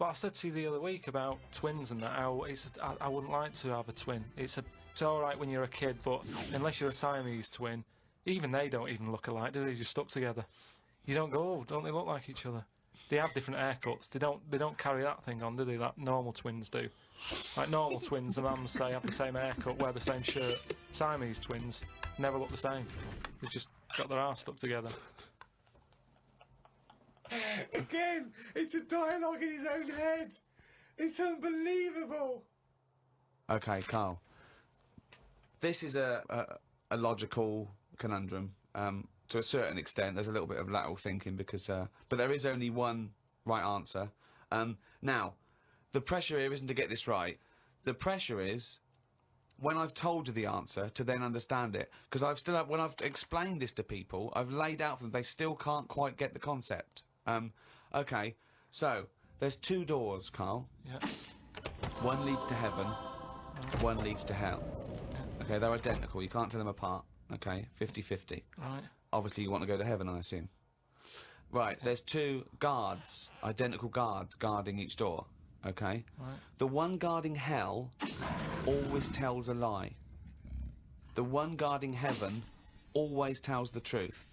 But I said to you the other week about twins and that, how I wouldn't like to have a twin. It's alright when you're a kid, but unless you're a Siamese twin, even they don't even look alike, do they? They're just stuck together. You don't go, oh, don't they look like each other? They have different haircuts. They don't carry that thing on, do they? That normal twins do. Like normal twins, the mums say have the same haircut, wear the same shirt. Siamese twins never look the same. They've just got their arse stuck together. Again, it's a dialogue in his own head. It's unbelievable. Okay, Carl. This is a logical conundrum. To a certain extent, there's a little bit of lateral thinking because, but there is only one right answer. Now, the pressure here isn't to get this right. The pressure is when I've told you the answer to then understand it, because when I've explained this to people, I've laid out for them. They still can't quite get the concept. Okay, so there's two doors, Carl. Yeah. One leads to heaven. One leads to hell. Yeah. Okay, they're identical. You can't tell them apart. Okay, 50-50. Right. Obviously, you want to go to heaven, I assume. Right, there's two guards, identical guards, guarding each door, okay? Right. The one guarding hell always tells a lie. The one guarding heaven always tells the truth.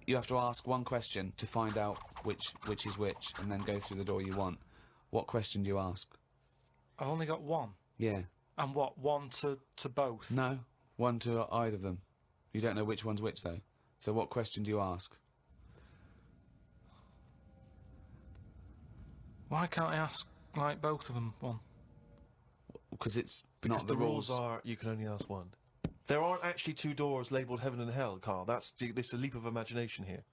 You have to ask one question to find out which is which, and then go through the door you want. What question do you ask? I've only got one. Yeah. And what, one to both? No, one to either of them. You don't know which one's which, though. So what question do you ask? Why can't I ask, like, both of them one? Because it's because not the rules. Are you can only ask one. There aren't actually two doors labelled heaven and hell, Carl. This is a leap of imagination here.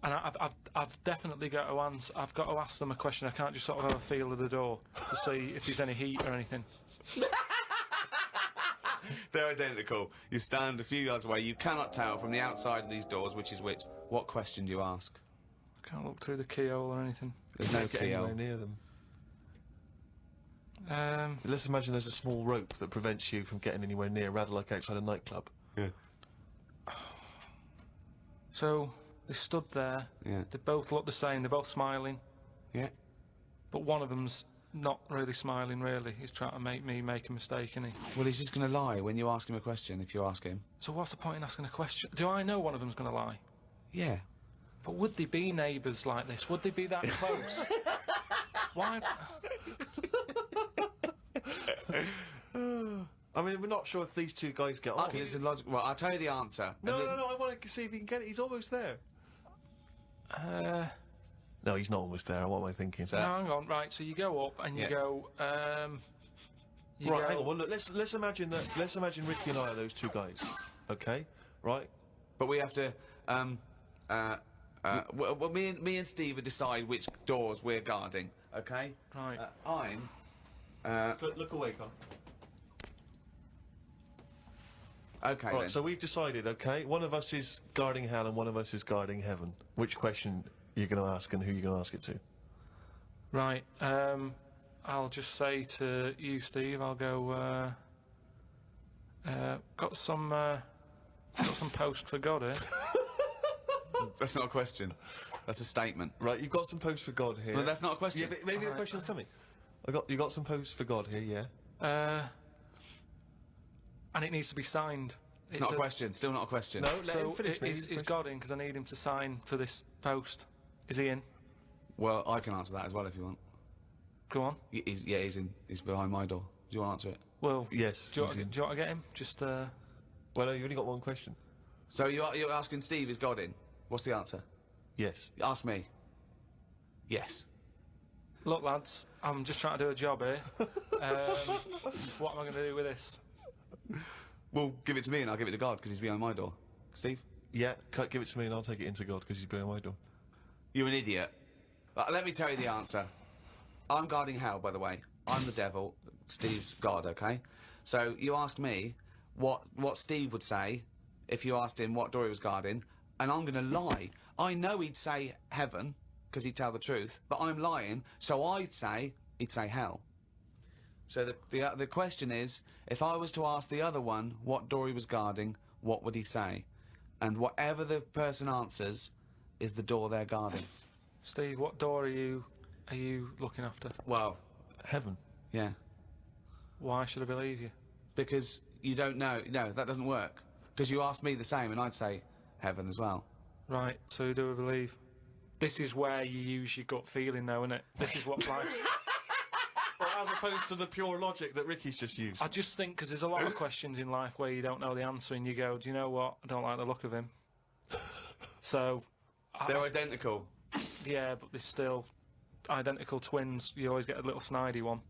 And I've definitely got to answer. I've got to ask them a question. I can't just sort of have a feel of the door to see if there's any heat or anything. They're identical. You stand a few yards away. You cannot tell from the outside of these doors which is which. What question do you ask? I can't look through the keyhole or anything. There's no Get anywhere keyhole. near them. Let's imagine there's a small rope that prevents you from getting anywhere near, rather like outside a nightclub. Yeah. So they stood there. Yeah. They both look the same. They're both smiling. Yeah. But one of them's not really smiling, really. He's trying to make me make a mistake, isn't he? Well, he's just going to lie when you ask him a question, if you ask him. So what's the point in asking a question? Do I know one of them's going to lie? Yeah. But would they be neighbours like this? Would they be that close? Why? I mean, we're not sure if these two guys get on. Okay, it's a logical... Well, I'll tell you the answer. No, I want to see if he can get it. He's almost there. No, he's not almost there. What am I thinking? No, hang on. Right, so you go up and you go. Hang on. Well, look. Let's imagine that. Let's imagine Ricky and I are those two guys. Okay. Right. But we have to. Well, me and Steve will decide which doors we're guarding. Okay. Right. I'm. Look away, Carl. Okay. Right. Then. So we've decided. Okay. One of us is guarding hell, and one of us is guarding heaven. Which question you're going to ask, and who you're going to ask it to? Right. I'll just say to you, Steve. I'll go. Got some post for God here. That's not a question. That's a statement. Right. You've got some post for God here. Well, that's not a question. Yeah, but maybe the question's coming. You got some post for God here. Yeah. And it needs to be signed. It's not a question. Still not a question. No, let him finish. Is God in? Because I need him to sign for this post. Is he in? Well, I can answer that as well if you want. Go on. He's in. He's behind my door. Do you want to answer it? Well, yes. Do you want to get him? Just. Well, no, you've only got one question. So you're asking Steve, is God in? What's the answer? Yes. Ask me. Yes. Look, lads, I'm just trying to do a job here. What am I going to do with this? Well, give it to me and I'll give it to God because he's behind my door. Steve? Yeah, give it to me and I'll take it into God because he's behind my door. You're an idiot. Let me tell you the answer. I'm guarding hell, by the way. I'm the devil. Steve's God, okay? So you asked me what Steve would say if you asked him what door he was guarding, and I'm going to lie. I know he'd say heaven because he'd tell the truth, but I'm lying, so he'd say hell. So the question is, if I was to ask the other one what door he was guarding, what would he say? And whatever the person answers is the door they're guarding. Steve, what door are you are you looking after? Well, Heaven. yeah. Why should I believe you? Because you don't know. No, that doesn't work. Because you asked me the same, and I'd say heaven as well. Right, so who do I believe? This is where you use your gut feeling, though, isn't it? This is what life's... Well, as opposed to the pure logic that Ricky's just used. I just think, because there's a lot of questions in life where you don't know the answer, and you go, do you know what? I don't like the look of him. So... They're identical. Yeah, but they're still identical twins. You always get a little snidey one.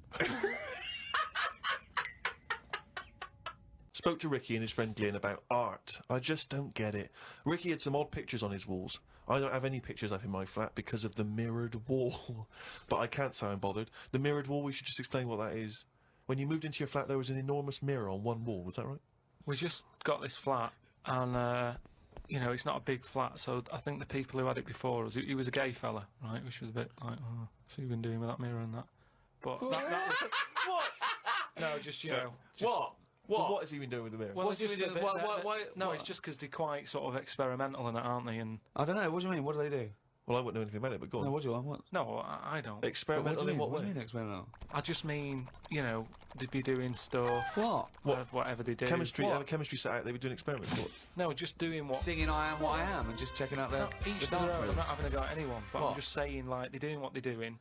Spoke to Ricky and his friend Glyn about art. I just don't get it. Ricky had some odd pictures on his walls. I don't have any pictures up in my flat because of the mirrored wall. But I can't say I'm bothered. The mirrored wall, we should just explain what that is. When you moved into your flat, there was an enormous mirror on one wall, was that right? We just got this flat, and, you know, it's not a big flat, so I think the people who had it before us, he was a gay fella, right, which was a bit like, oh, so you've been doing with that mirror and that. But that was... What? No, just, you know... Just, What? What has he been doing with the mirror? Well, What's he just been a doing? bit- No, what? it's just because they're quite sort of experimental in it, aren't they? And I don't know. What do you mean? What do they do? Well, I wouldn't know anything about it, but go on. No, what do you want? What? no, I don't. Experimental in what What do way? you mean experimental? I just mean, you know, they'd be doing stuff. What? Whatever they do. Chemistry, What? they have a chemistry set out, they were doing experiments. What? No, just doing what... Singing I Am What I Am and just checking out the Each the to their dance own. I'm moves. not having a go at anyone, but What? I'm just saying, like, they're doing what they're doing,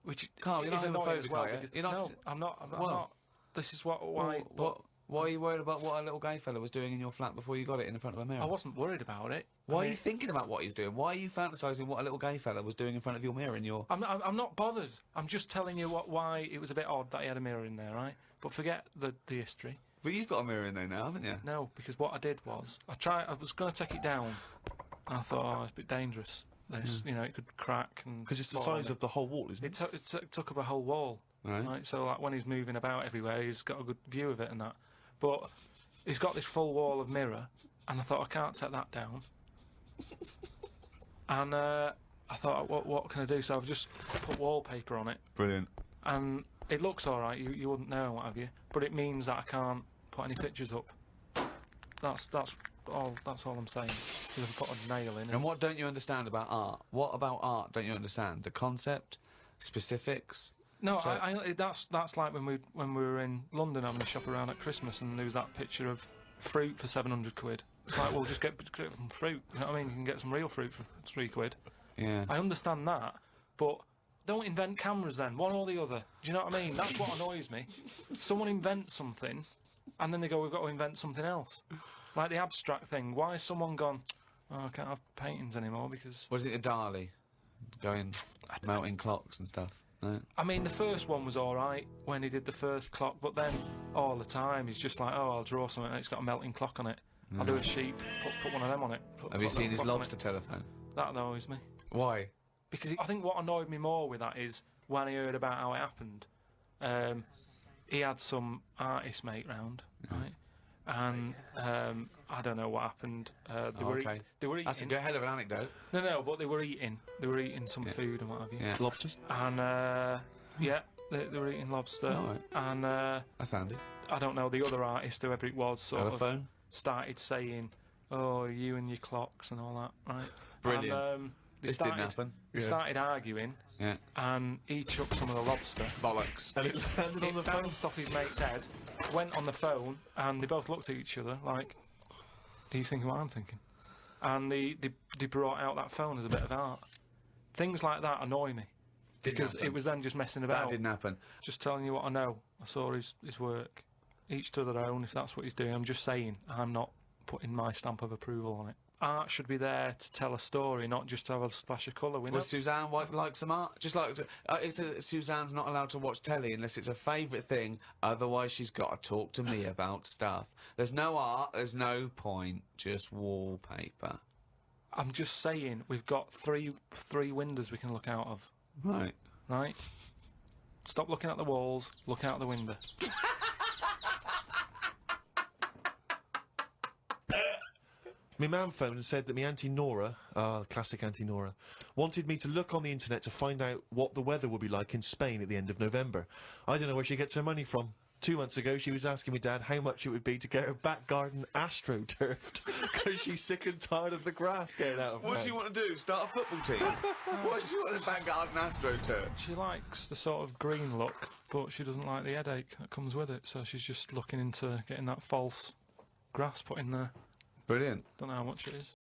which Carl, you're is not annoying as homophobic, well. are you? Because, You're not no, st- I'm not. I'm Well, not. This is why. Why are you worried about what a little gay fella was doing in your flat before you got it in front of a mirror? I wasn't worried about it. Why are you thinking about what he's doing? Why are you fantasising what a little gay fella was doing in front of your mirror in your... I'm not bothered. I'm just telling you why it was a bit odd that he had a mirror in there, right? But forget the history. But you've got a mirror in there now, haven't you? No, because what I did was I was going to take it down, and I thought, oh, it's a bit dangerous. This, you know, it could crack and... Because it's the fall on size of the whole wall, isn't it? It took up a whole wall. Right. So, like, when he's moving about everywhere, he's got a good view of it and that. But he's got this full wall of mirror, and I thought, I can't take that down. And I thought, what can I do? So I've just put wallpaper on it, Brilliant. and it looks all right. You wouldn't know, what have you? But it means that I can't put any pictures up. That's all I'm saying. Because I've put a nail in. And what don't you understand about art? What about art don't you understand? The concept? Specifics? No, So- that's like when we were in London having a shop around at Christmas, and there was that picture of fruit for 700 quid. It's like, well, just get some fruit. You know what I mean? You can get some real fruit for 3 quid. Yeah. I understand that, but don't invent cameras then, one or the other. Do you know what I mean? That's what annoys me. Someone invents something, and then they go, we've got to invent something else. Like the abstract thing. Why has someone gone, oh, I can't have paintings anymore because... Was it a Dali? Going, melting clocks and stuff? No? I mean, the first one was all right when he did the first clock, but then all the time he's just like, oh, I'll draw something and it's got a melting clock on it. I'll do a sheep, put one of them on it. Have you put seen a his clock on lobster it. telephone? That annoys me. Why? Because I think what annoyed me more with that is when I heard about how it happened, he had some artist mate round, right? And I don't know what happened. They were eating. That's a good hell of an anecdote. No, but they were eating. They were eating some food and what have you. Yeah. Lobsters? And yeah, they were eating lobster. All right. And That's handy. I don't know, the other artist, whoever it was, sort of Telephone? started saying, "Oh, you and your clocks and all that," right? Brilliant. And, This didn't happen. They started arguing, Yeah. and he chucked some of the lobster. Bollocks. And it landed on the It phone. bounced off his mate's head, went on the phone, and they both looked at each other like, "Are you thinking what I'm thinking?" And they brought out that phone as a bit of art. Things like that annoy me. Because happen. it was then just messing That about. didn't happen. Just telling you what I know. I saw his work. Each to their own, if that's what he's doing. I'm just saying, I'm not putting my stamp of approval on it. Art should be there to tell a story, not just to have a splash of colour. We know. Well, Suzanne would like some art. Just like Suzanne's not allowed to watch telly unless it's a favourite thing. Otherwise, she's got to talk to me about stuff. There's no art. There's no point. Just wallpaper. I'm just saying, we've got three windows we can look out of. Right. Right? Stop looking at the walls. Look out the window. My mum phoned and said that my Auntie Nora, classic Auntie Nora, wanted me to look on the internet to find out what the weather will be like in Spain at the end of November. I don't know where she gets her money from. 2 months ago, she was asking me, Dad, how much it would be to get her back garden astroturfed because she's sick and tired of the grass getting out of What does she hand. want to do? Start a football team? What does she want to back garden AstroTurf? She likes the sort of green look, but she doesn't like the headache that comes with it, so she's just looking into getting that false grass put in there. Brilliant. Don't know how much it is.